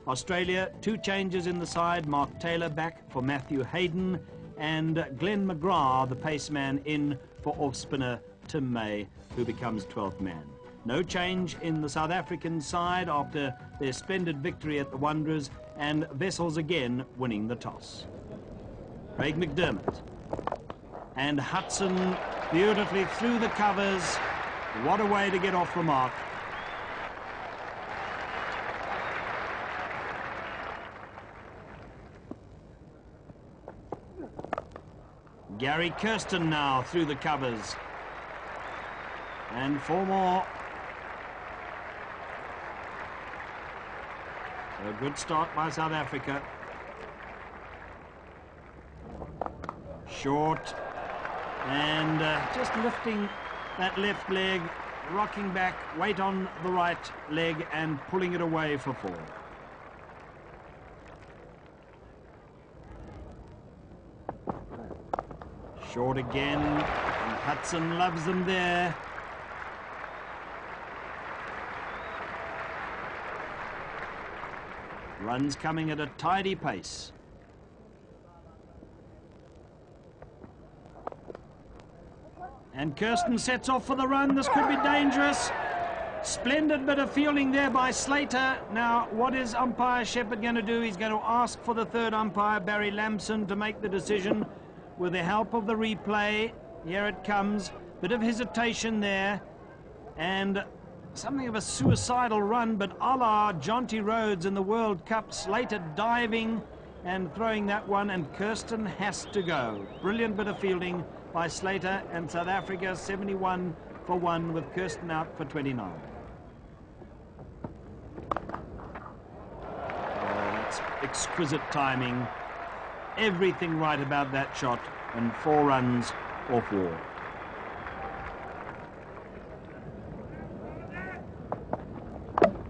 Australia, 2 changes in the side. Mark Taylor back for Matthew Hayden, and Glenn McGrath, the paceman, in for off-spinner Tim May, who becomes 12th man. No change in the South African side after their splendid victory at the Wanderers, and Wessels again winning the toss. Craig McDermott and Hudson beautifully through the covers. What a way to get off the mark. Gary Kirsten now through the covers. And 4 more. So a good start by South Africa. Short. And just lifting that left leg, rocking back, weight on the right leg and pulling it away for 4. Short again, and Hudson loves them there. Runs coming at a tidy pace. And Kirsten sets off for the run. This could be dangerous. Splendid bit of fielding there by Slater. Now, what is umpire Shepherd going to do? He's going to ask for the 3rd umpire, Barry Lamson, to make the decision with the help of the replay. Here it comes. Bit of hesitation there. And something of a suicidal run, but a la Jonty Rhodes in the World Cup. Slater diving and throwing that one, and Kirsten has to go. Brilliant bit of fielding by Slater, and South Africa 71 for 1 with Kirsten out for 29. That's exquisite timing. Everything right about that shot, and 4 runs off War.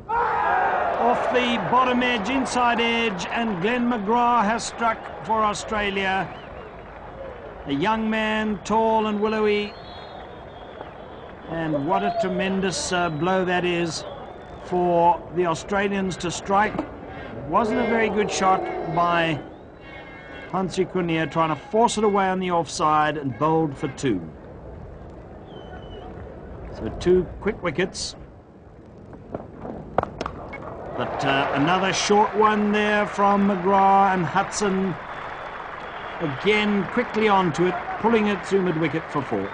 Off the bottom edge, inside edge, and Glenn McGrath has struck for Australia. A young man, tall and willowy. And what a tremendous blow that is for the Australians to strike. Wasn't a very good shot by Hansie Cronje, trying to force it away on the offside and bowled for 2. So 2 quick wickets. But another short one there from McGrath, and Hudson again quickly onto it, pulling it through mid-wicket for 4.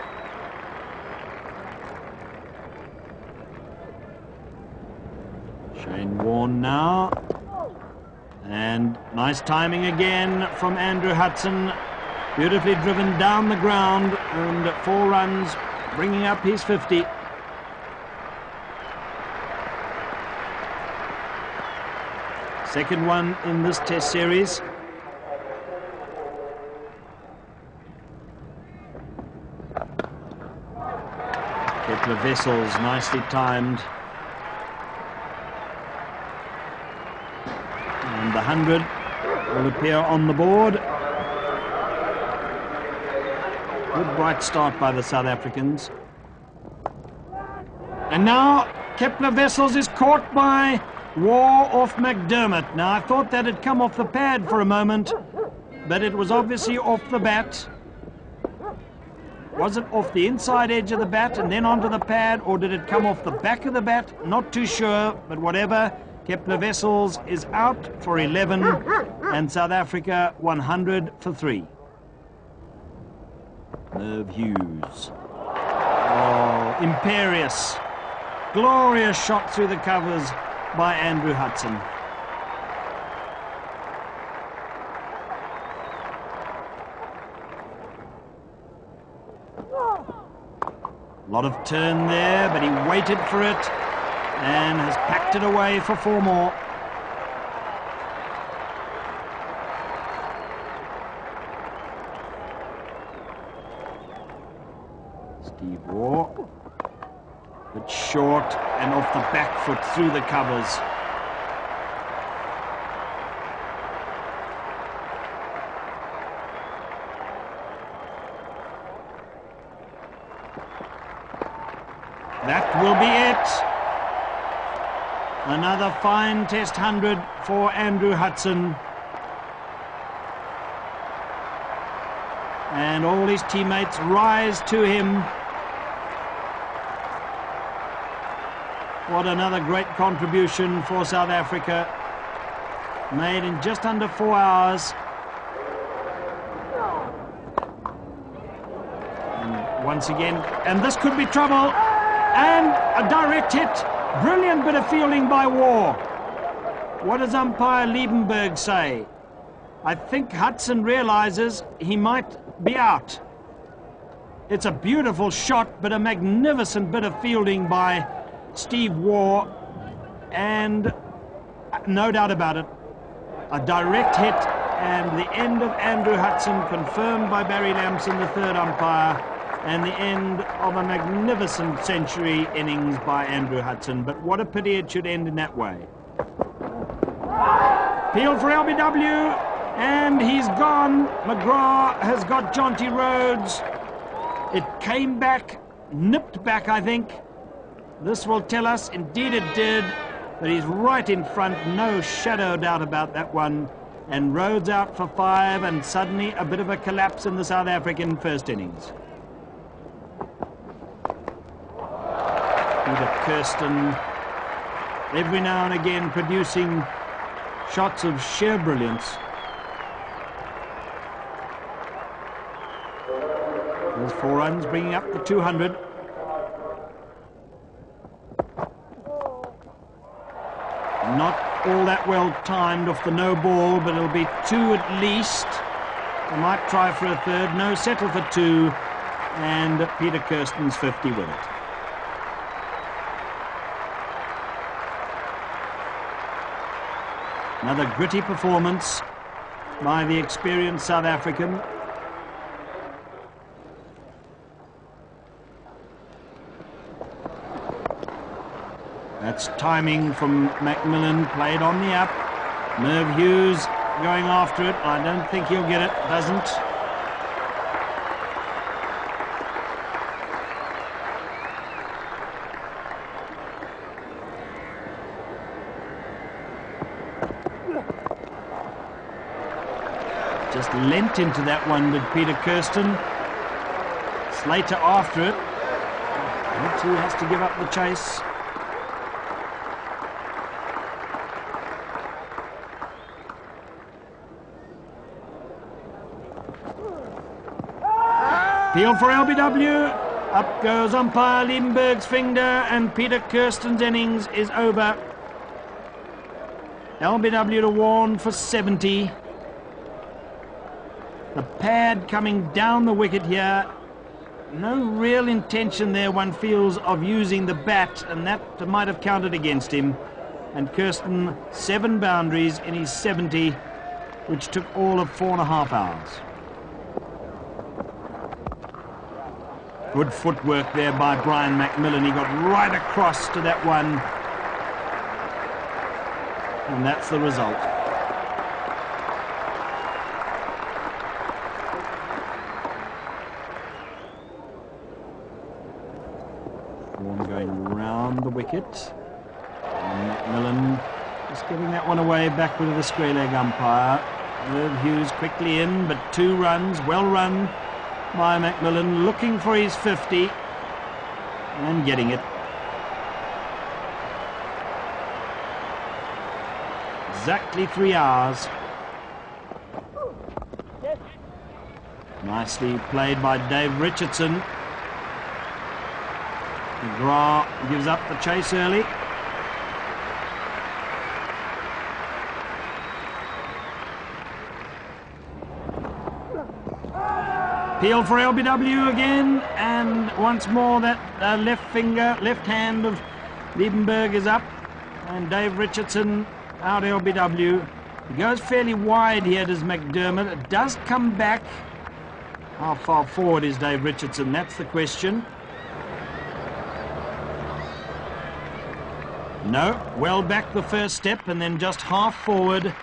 Shane Warne now. And nice timing again from Andrew Hudson. Beautifully driven down the ground, and 4 runs, bringing up his 50. Second one in this Test series. Kepler Wessels nicely timed. And the 100 will appear on the board. Good bright start by the South Africans. And now Kepler Wessels is caught by War off McDermott. Now, I thought that had come off the pad for a moment, but it was obviously off the bat. Was it off the inside edge of the bat and then onto the pad, or did it come off the back of the bat? Not too sure, but whatever. Kepler Wessels is out for 11, and South Africa 100 for 3. Merv Hughes. Oh, imperious. Glorious shot through the covers by Andrew Hudson. A lot of turn there, but he waited for it and has packed it away for 4 more. Steve Waugh. But short and off the back foot through the covers. That will be it. Another fine test 100 for Andrew Hudson. And all his teammates rise to him. What another great contribution for South Africa, made in just under 4 hours. And once again, and this could be trouble, and a direct hit. Brilliant bit of fielding by Waugh. What does umpire Liebenberg say? I think Hudson realizes he might be out. It's a beautiful shot, but a magnificent bit of fielding by Steve Waugh, and no doubt about it, a direct hit, and the end of Andrew Hudson confirmed by Barry Lamson, the third umpire, and the end of a magnificent century innings by Andrew Hudson. But what a pity it should end in that way. Peel for LBW, and he's gone. McGrath has got Jonty Rhodes. It came back, nipped back, I think. This will tell us, indeed it did, that he's right in front, no shadow doubt about that one. And Rhodes out for 5, and suddenly a bit of a collapse in the South African first innings. Peter Kirsten, every now and again producing shots of sheer brilliance. There's 4 runs, bringing up the 200. Not all that well timed off the no ball, but it'll be 2 at least. They might try for a third. No, settle for 2. And Peter Kirsten's 50 with it. Another gritty performance by the experienced South African. That's timing from Macmillan, played on the up. Merv Hughes going after it. I don't think he'll get it, doesn't. Just lent into that one, did Peter Kirsten. Slater after it. But he has to give up the chase. Peel for LBW. Up goes umpire Liebenberg's finger, and Peter Kirsten's innings is over. LBW to Warne for 70. The pad coming down the wicket here. No real intention there, one feels, of using the bat, and that might have counted against him. And Kirsten, 7 boundaries in his 70, which took all of 4.5 hours. Good footwork there by Brian Macmillan. He got right across to that one. And that's the result. Warne going round the wicket. And Macmillan just getting that one away backward of the square leg umpire. Merv Hughes quickly in, but 2 runs, well run by Macmillan, looking for his 50 and getting it. Exactly 3 hours. Nicely played by Dave Richardson. McGrath gives up the chase early. Peel for LBW again, and once more that left hand of Liebenberg is up, and Dave Richardson out LBW. He goes fairly wide here, does McDermott. It does come back. How far forward is Dave Richardson? That's the question. No, well back the first step, and then just half forward.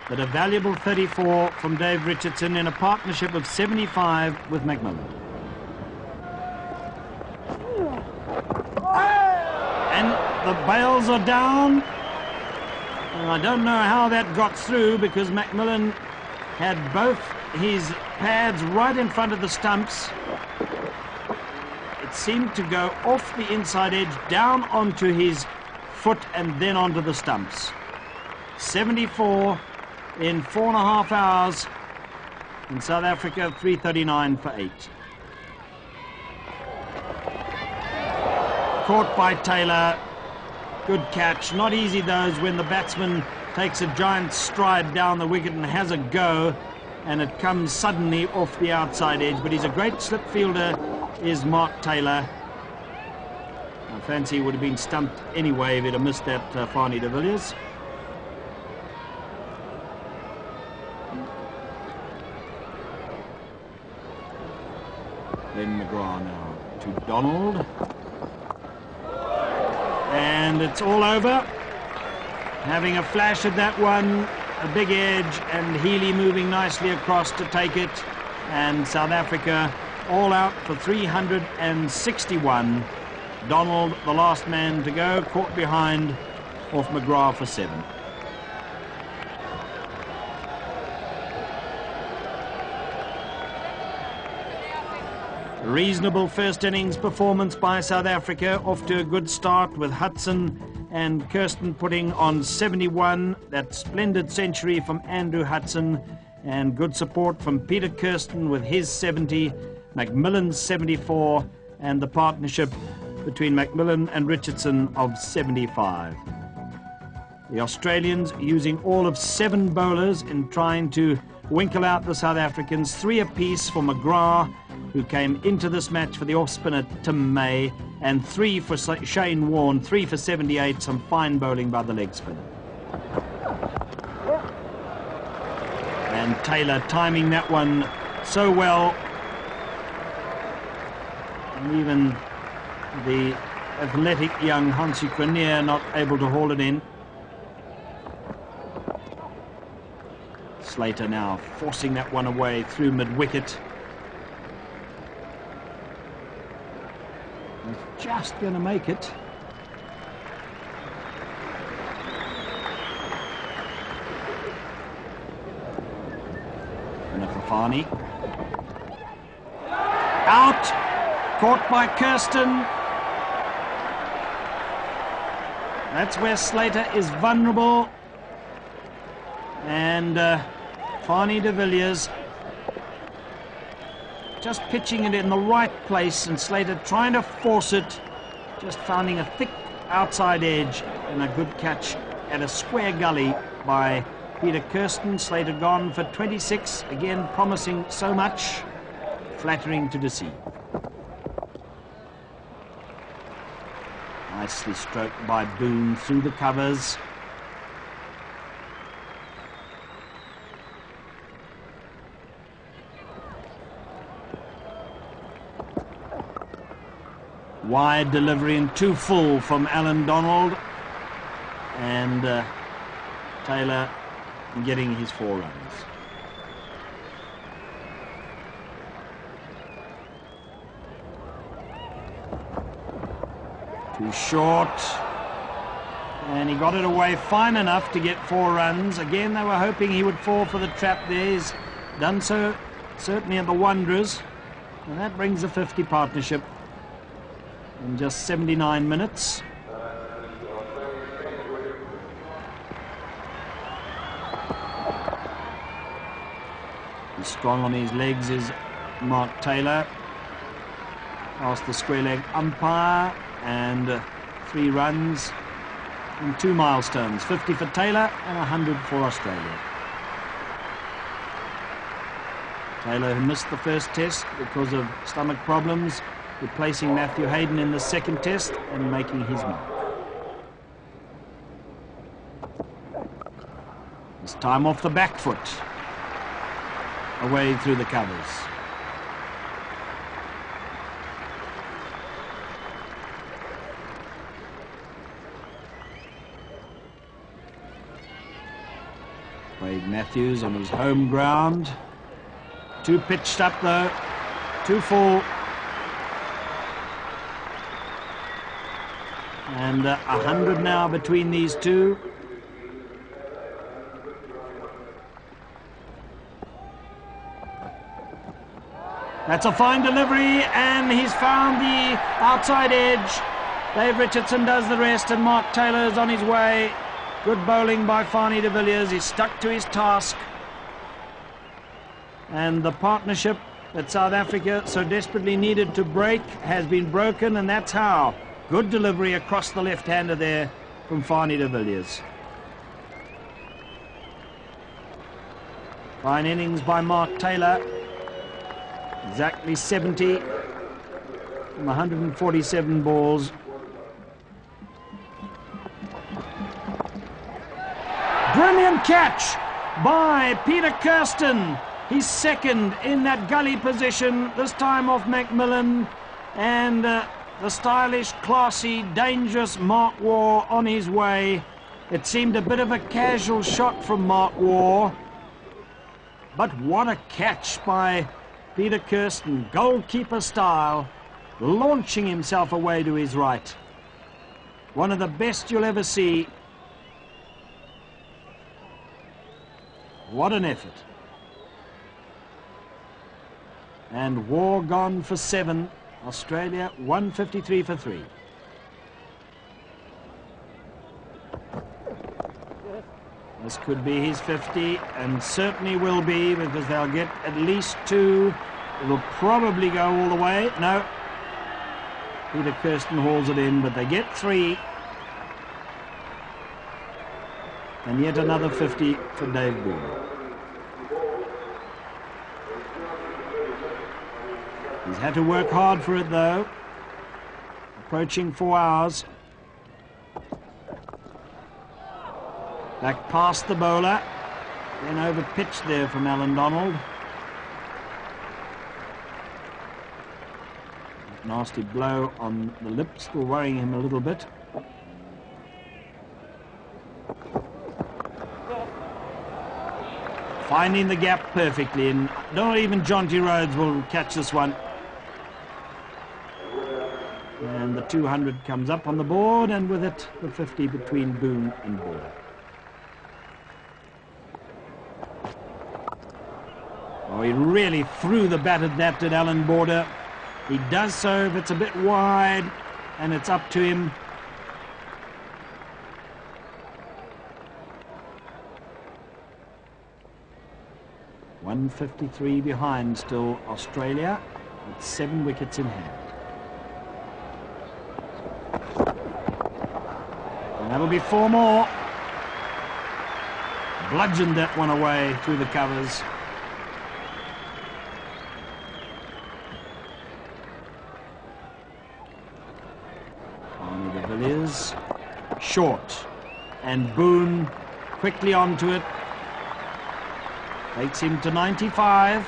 But a valuable 34 from Dave Richardson in a partnership of 75 with Macmillan. And the bails are down, And I don't know how that got through, because Macmillan had both his pads right in front of the stumps. It seemed to go off the inside edge, down onto his foot, and then onto the stumps. 74 in 4.5 hours. In South Africa, 3:39 for 8. Caught by Taylor. Good catch. Not easy those when the batsman takes a giant stride down the wicket and has a go, and it comes suddenly off the outside edge. But he's a great slip fielder, is Mark Taylor. I fancy he would have been stumped anyway if he'd have missed that Fanie de Villiers. Then McGrath now to Donald. And it's all over. Having a flash at that one, a big edge, and Healy moving nicely across to take it. And South Africa all out for 361. Donald, the last man to go, caught behind off McGrath for 7. Reasonable first innings performance by South Africa, off to a good start with Hudson and Kirsten putting on 71. That splendid century from Andrew Hudson, and good support from Peter Kirsten with his 70, Macmillan's 74, and the partnership between Macmillan and Richardson of 75. The Australians using all of 7 bowlers in trying to winkle out the South Africans, 3 apiece for McGrath, who came into this match for the off-spinner Tim May, and 3 for Shane Warne, 3 for 78, some fine bowling by the leg spinner. And Taylor timing that one so well. And even the athletic young Hansie Cronje not able to haul it in. Slater now forcing that one away through mid-wicket. He's just going to make it. And a Fafani. Out! Caught by Kirsten. That's where Slater is vulnerable. And Fanie de Villiers just pitching it in the right place, and Slater trying to force it, just finding a thick outside edge, and a good catch at a square gully by Peter Kirsten. Slater gone for 26, again promising so much, flattering to deceive. Nicely stroked by Boone through the covers. Wide delivery and too full from Alan Donald, and Taylor getting his 4 runs. Too short, and he got it away fine enough to get 4 runs. Again, they were hoping he would fall for the trap there. He's done so certainly at the Wanderers, and that brings a 50 partnership in just 79 minutes. He's strong on his legs is Mark Taylor. Past the square leg umpire, and 3 runs and 2 milestones. 50 for Taylor and 100 for Australia. Taylor, who missed the first test because of stomach problems, replacing Matthew Hayden in the second test and making his mark. This time off the back foot, away through the covers. Wade Matthews on his home ground. 2 pitched up though, 2 full. And 100 now between these two. That's a fine delivery, and he's found the outside edge. Dave Richardson does the rest, and Mark Taylor's on his way. Good bowling by Fanie de Villiers. He's stuck to his task. And the partnership that South Africa so desperately needed to break has been broken, and that's how. Good delivery across the left-hander there from Fanie de Villiers. Fine innings by Mark Taylor. Exactly 70 from 147 balls. Brilliant catch by Peter Kirsten. He's second in that gully position, this time off Macmillan. And the stylish, classy, dangerous Mark Waugh on his way. It seemed a bit of a casual shot from Mark Waugh. But what a catch by Peter Kirsten, goalkeeper style, launching himself away to his right. One of the best you'll ever see. What an effort. And Waugh gone for 7. Australia 153 for 3. This could be his 50, and certainly will be, because they'll get at least 2. It'll probably go all the way. No. Peter Kirsten hauls it in, but they get 3. And yet another 50 for Dave Boone. He's had to work hard for it, though. Approaching 4 hours. Back past the bowler. Then over pitch there from Alan Donald. Nasty blow on the lip, still worrying him a little bit. Finding the gap perfectly, and not even Jonty Rhodes will catch this one. And the 200 comes up on the board, and with it the 50 between Boone and Border. Oh, he really threw the bat at that, did Alan Border. He does so if it's a bit wide, and it's up to him. .153 behind still Australia, with 7 wickets in hand. And that'll be 4 more. Bludgeoned that one away through the covers. Fanie de Villiers, short, and Boone quickly onto it. Takes him to 95.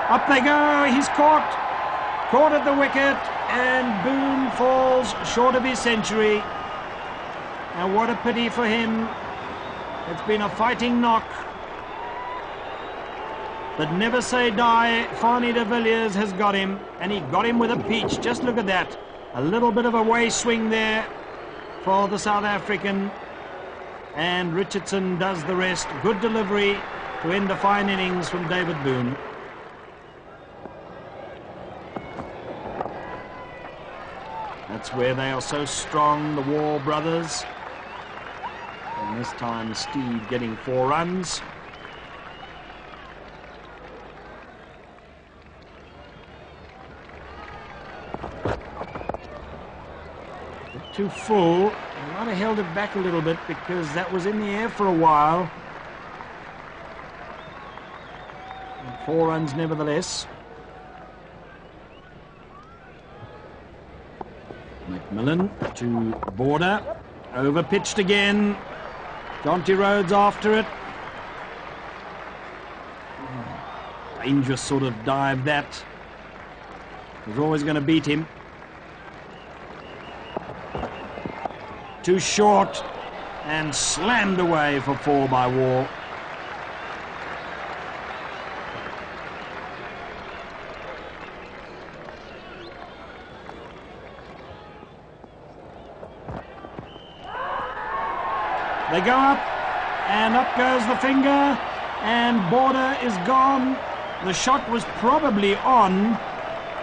Up they go, he's caught at the wicket, and Boone falls short of his century. And what a pity for him. It's been a fighting knock. But never say die, Fanie de Villiers has got him, and he got him with a peach. Just look at that. A little bit of a way swing there for the South African, and Richardson does the rest. Good delivery to end a fine innings from David Boone. That's where they are so strong, the Waugh brothers. And this time Steve getting 4 runs. Too full. He might have held it back a little bit because that was in the air for a while. And 4 runs nevertheless. Macmillan to Border. Over pitched again. Jonty Rhodes after it. Dangerous sort of dive that. Was always going to beat him. Too short, and slammed away for 4 by Waugh. They go up, and up goes the finger, and Border is gone. The shot was probably on,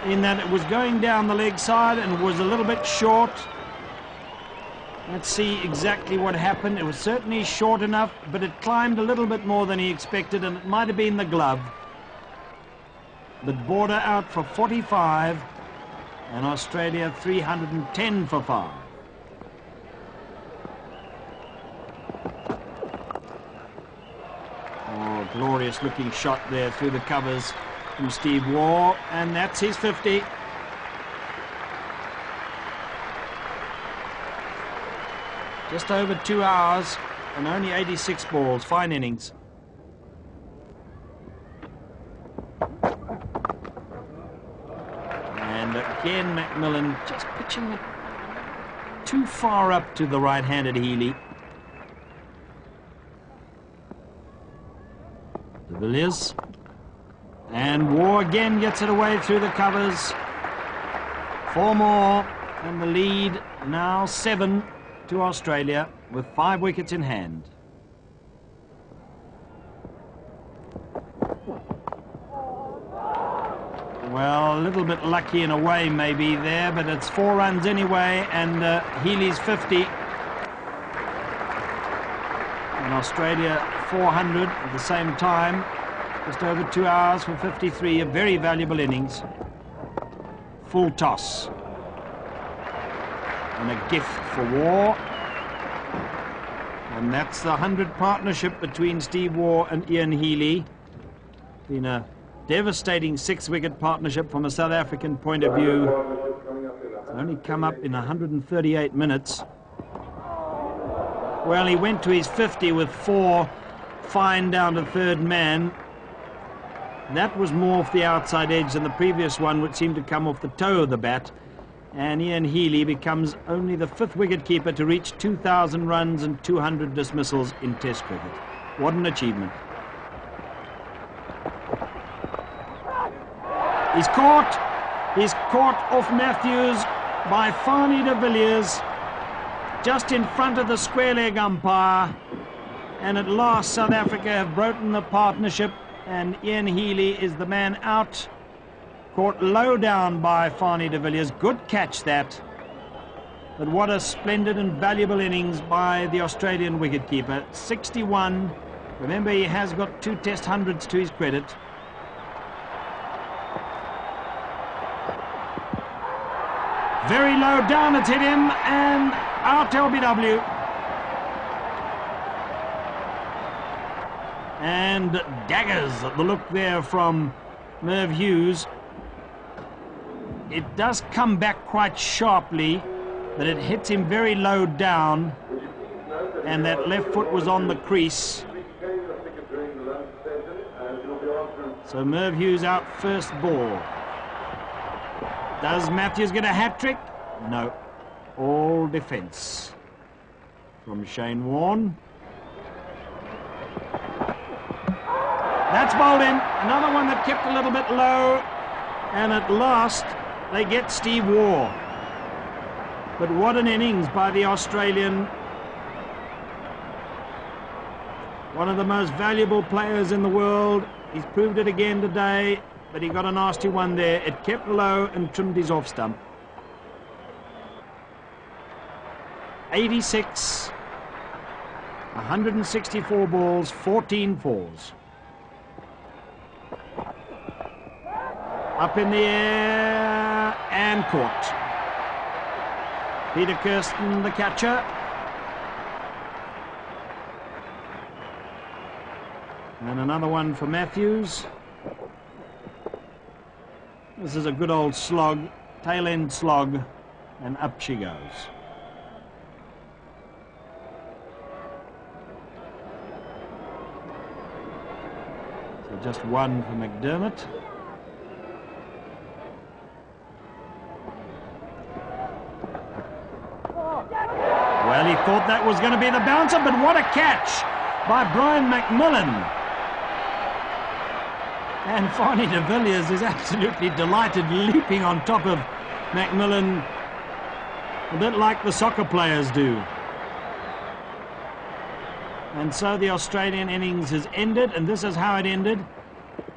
in that it was going down the leg side and was a little bit short. Let's see exactly what happened. It was certainly short enough, but it climbed a little bit more than he expected, and it might have been the glove. But Border out for 45, and Australia 310 for 5. Oh, glorious looking shot there through the covers from Steve Waugh, and that's his 50. Just over 2 hours and only 86 balls. Fine innings. And again McMillan just pitching it too far up to the right-handed Healy. De Villiers. And Waugh again gets it away through the covers. 4 more, and the lead now 7 to Australia with 5 wickets in hand. Well, a little bit lucky in a way maybe there, but it's 4 runs anyway, and Healy's 50. And Australia 400 at the same time. Just over 2 hours for 53, a very valuable innings. Full toss. And a gift for Waugh. And that's the 100 partnership between Steve Waugh and Ian Healy. Been a devastating 6-wicket partnership from a South African point of view. It's only come up in 138 minutes. Well, he went to his 50 with 4 fine down to third man. That was more off the outside edge than the previous one, which seemed to come off the toe of the bat. And Ian Healy becomes only the 5th wicketkeeper to reach 2,000 runs and 200 dismissals in Test cricket. What an achievement. He's caught off Matthews by Fanie de Villiers, just in front of the square leg umpire. And at last South Africa have broken the partnership, and Ian Healy is the man out. Caught low down by Fanie de Villiers. Good catch that. But what a splendid and valuable innings by the Australian wicketkeeper. 61. Remember, he has got 2 Test hundreds to his credit. Very low down, it's hit him, and out LBW. And daggers at the look there from Merv Hughes. It does come back quite sharply, but it hits him very low down, and that left foot was on the crease. So Merv Hughes out first ball. Does Matthews get a hat-trick? No. All defence from Shane Warne. That's bowled in. Another one that kept a little bit low, and at last they get Steve Waugh. But what an innings by the Australian. One of the most valuable players in the world. He's proved it again today, but he got a nasty one there. It kept low and trimmed his off stump. 86, 164 balls, 14 fours. Up in the air and caught. Peter Kirsten, the catcher. And another one for Matthews. This is a good old slog, tail end slog, and up she goes. So just one for McDermott. Well, he thought that was going to be the bouncer, but what a catch by Brian McMillan. And Fanie de Villiers is absolutely delighted, leaping on top of McMillan, a bit like the soccer players do. And so the Australian innings has ended, and this is how it ended.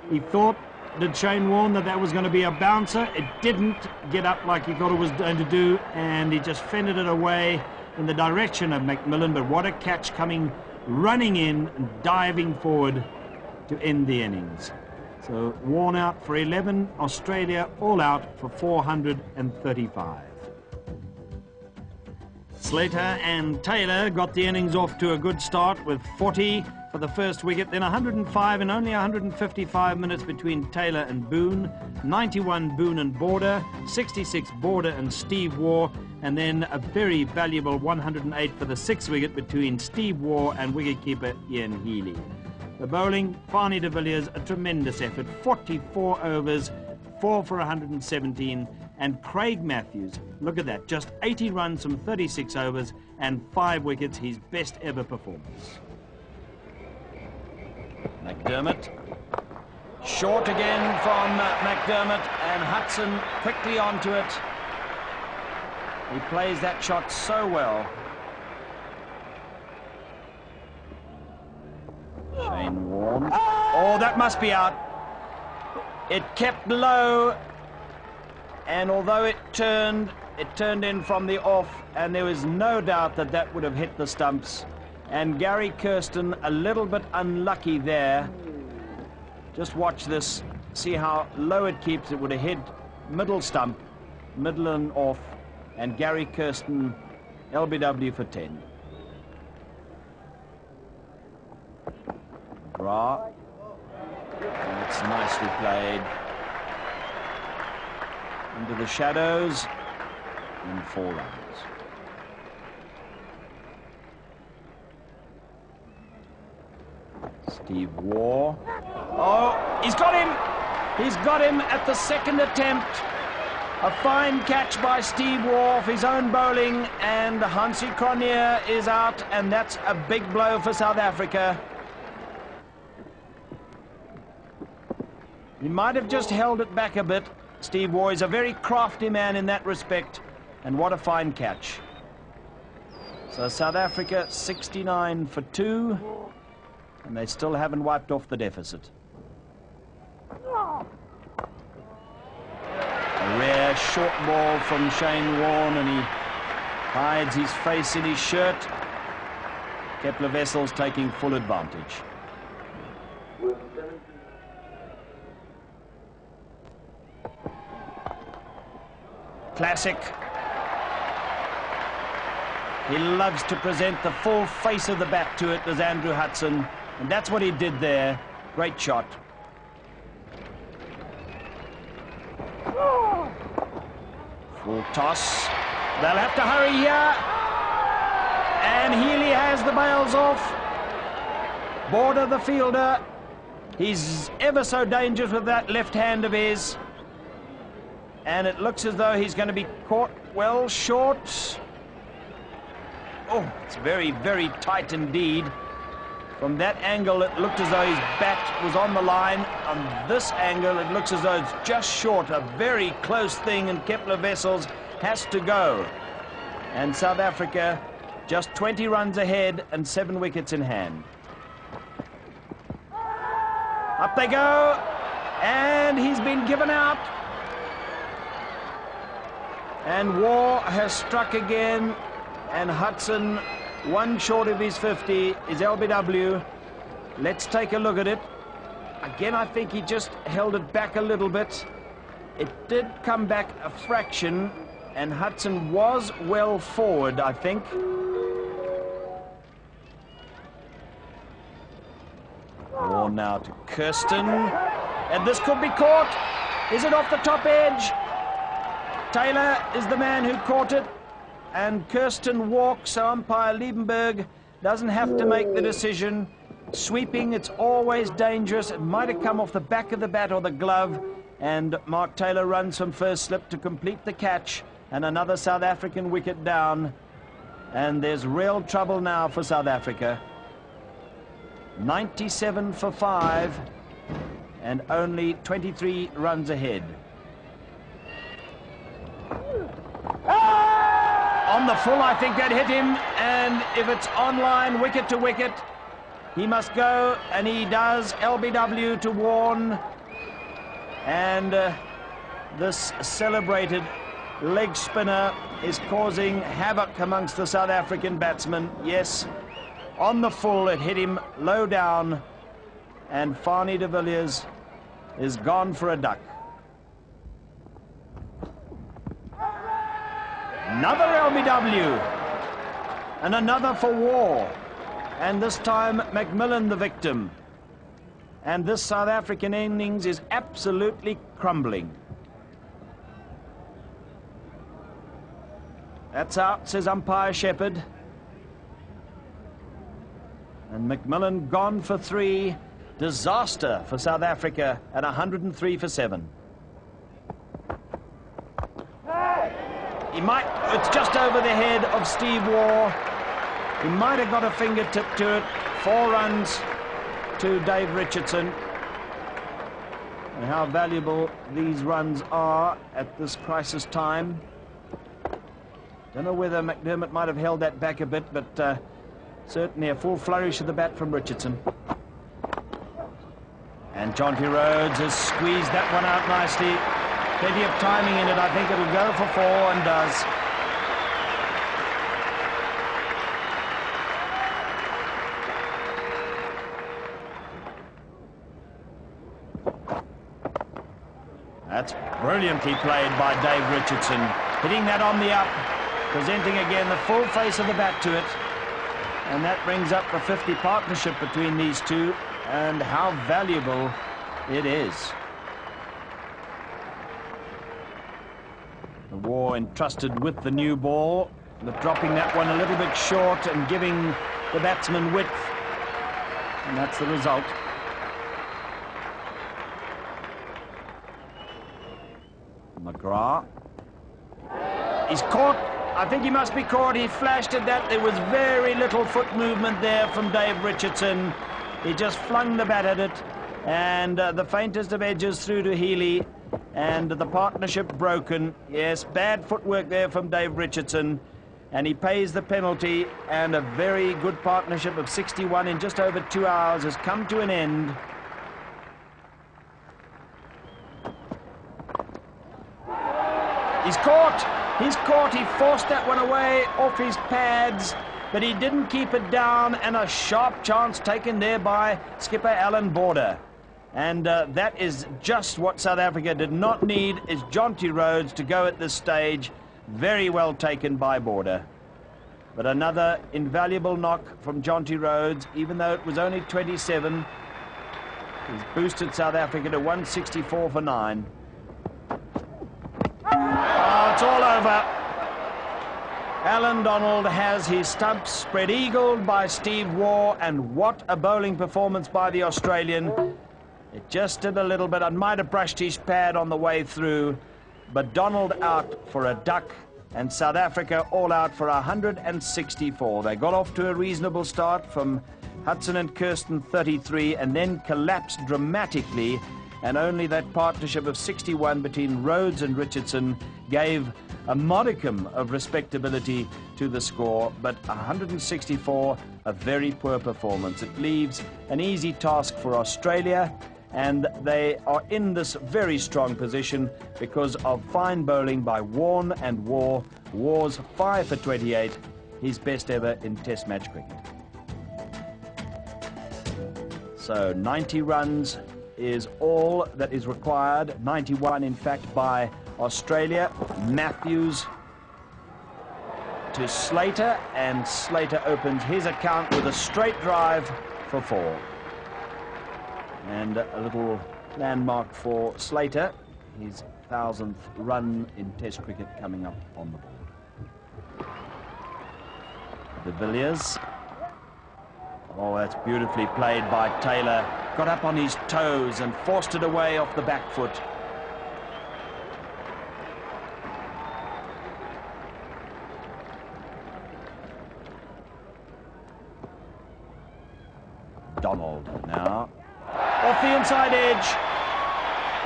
He thought, did Shane Warne, that was going to be a bouncer. It didn't get up like he thought it was going to do, and he just fended it away in the direction of McMillan. But what a catch, coming running in and diving forward to end the innings. So Warne out for 11, Australia all out for 435. Slater and Taylor got the innings off to a good start with 40 for the first wicket, then 105 in only 155 minutes between Taylor and Boone, 91 Boone and Border, 66 Border and Steve Waugh, and then a very valuable 108 for the sixth wicket between Steve Waugh and wicketkeeper Ian Healy. The bowling, Fanie de Villiers, a tremendous effort, 44 overs, 4 for 117, and Craig Matthews, look at that, just 80 runs from 36 overs and 5 wickets, his best ever performance. McDermott, short again from McDermott, and Hudson quickly onto it. He plays that shot so well. Shane Warne. Oh, that must be out. It kept low, and although it turned in from the off, and there was no doubt that that would have hit the stumps. And Gary Kirsten a little bit unlucky there. Just watch this, see how low it keeps. It would have hit middle stump, middle and off, and Gary Kirsten LBW for 10. Bra, and it's nicely played into the shadows, and 4 runs. Steve Waugh. Oh, he's got him! He's got him at the second attempt. A fine catch by Steve Waugh off his own bowling, and Hansie Cronje is out, and that's a big blow for South Africa. He might have just held it back a bit. Steve Waugh is a very crafty man in that respect, and what a fine catch. So South Africa 69 for 2, and they still haven't wiped off the deficit. A rare short ball from Shane Warne, and he hides his face in his shirt. Kepler Wessels taking full advantage. Classic. He loves to present the full face of the bat to it, does Andrew Hudson, and that's what he did there. Great shot. Full toss. They'll have to hurry here. And Healy has the bails off. Border, the fielder. He's ever so dangerous with that left hand of his. And it looks as though he's going to be caught well short. Oh, it's very, very tight indeed. From that angle, it looked as though his bat was on the line. On this angle, it looks as though it's just short. A very close thing, and Kepler Wessels has to go. And South Africa just 20 runs ahead and 7 wickets in hand. Up they go, and he's been given out. And Waugh has struck again, and Hudson, 1 short of his 50, is LBW. Let's take a look at it. Again, I think he just held it back a little bit. It did come back a fraction, and Hudson was well forward, I think. Waugh now to Kirsten, and this could be caught. Is it off the top edge? Taylor is the man who caught it, and Kirsten walks, so umpire Liebenberg doesn't have to make the decision. Sweeping, it's always dangerous. It might have come off the back of the bat or the glove, and Mark Taylor runs from first slip to complete the catch, and another South African wicket down, and there's real trouble now for South Africa. 97 for 5, and only 23 runs ahead. On the full, I think that hit him, and if it's on line, wicket to wicket, He must go, and he does. LBW to Warne. And this celebrated leg spinner is causing havoc amongst the South African batsmen. Yes, on the full, it hit him low down, and Fanie de Villiers is gone for a duck. Another LBW, and another for War, and this time McMillan the victim. And this South African innings is absolutely crumbling. That's out, says umpire Shepherd. And McMillan gone for 3. Disaster for South Africa at 103 for 7. It's just over the head of Steve Waugh. He might have got a fingertip to it. 4 runs to Dave Richardson. And how valuable these runs are at this crisis time. Don't know whether McDermott might have held that back a bit, but certainly a full flourish of the bat from Richardson. And Jonty Rhodes has squeezed that one out nicely. Plenty of timing in it. I think it'll go for 4, and does. That's brilliantly played by Dave Richardson. Hitting that on the up, presenting again the full face of the bat to it. And that brings up the 50 partnership between these two, and how valuable it is. The War entrusted with the new ball, but dropping that one a little bit short and giving the batsman width. And that's the result. McGrath. He's caught. I think he must be caught. He flashed at that. There was very little foot movement there from Dave Richardson. He just flung the bat at it, and the faintest of edges through to Healy, and the partnership broken. Yes, bad footwork there from Dave Richardson, and he pays the penalty, and a very good partnership of 61 in just over 2 hours has come to an end. He's caught. He's caught. He forced that one away off his pads, but he didn't keep it down, and a sharp chance taken there by skipper Alan Border. And that is just what South Africa did not need, is Jonty Rhodes to go at this stage. Very well taken by Border. But another invaluable knock from Jonty Rhodes, even though it was only 27. He's boosted South Africa to 164 for 9. Oh, it's all over. Alan Donald has his stumps spread-eagled by Steve Waugh, and what a bowling performance by the Australian. It just did a little bit. I might have brushed his pad on the way through, but Donald out for a duck, and South Africa all out for 164. They got off to a reasonable start from Hudson and Kirsten 33, and then collapsed dramatically, and only that partnership of 61 between Rhodes and Richardson gave a modicum of respectability to the score, but 164, a very poor performance. It leaves an easy task for Australia, and they are in this very strong position because of fine bowling by Warne and Waugh. Waugh's 5 for 28, his best ever in Test match cricket. So 90 runs is all that is required. 91, in fact, by Australia. Matthews to Slater, and Slater opens his account with a straight drive for 4. And a little landmark for Slater, his 1,000th run in Test cricket coming up on the board. De Villiers. Oh, that's beautifully played by Taylor. Got up on his toes and forced it away off the back foot. Donald now. Off the inside edge.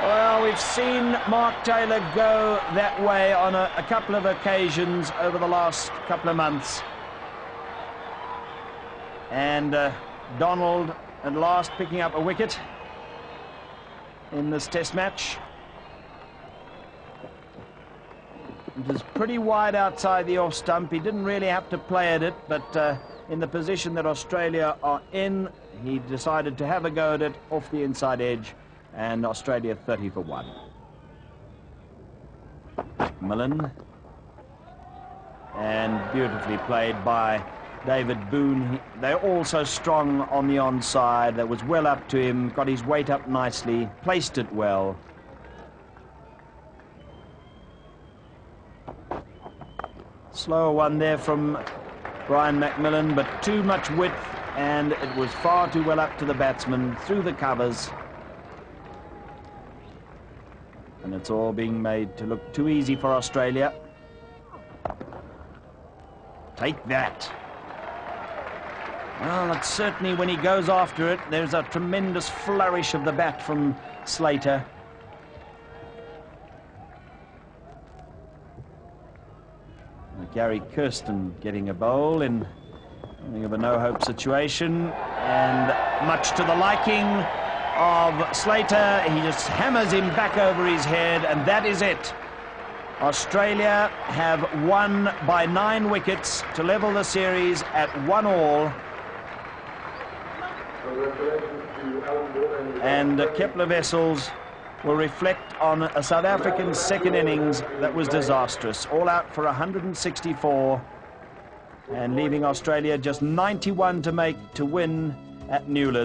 Well, we've seen Mark Taylor go that way on a couple of occasions over the last couple of months. And Donald at last picking up a wicket in this test match. It was pretty wide outside the off stump. He didn't really have to play at it, but in the position that Australia are in, he decided to have a go at it off the inside edge, and Australia 30 for 1. Macmillan, and beautifully played by David Boone. They're also strong on the onside. That was well up to him, got his weight up nicely, placed it well. Slower one there from Brian Macmillan, but too much width, and it was far too well up to the batsman through the covers. And it's all being made to look too easy for Australia. Take that. Well, it's certainly when he goes after it, there's a tremendous flourish of the bat from Slater. Gary Kirsten getting a bowl in something of a no-hope situation, and much to the liking of Slater, he just hammers him back over his head, and that is it. Australia have won by 9 wickets to level the series at 1-1. And Kepler Wessels will reflect on a South African second innings that was disastrous. All out for 164, and leaving Australia just 91 to make to win at Newlands.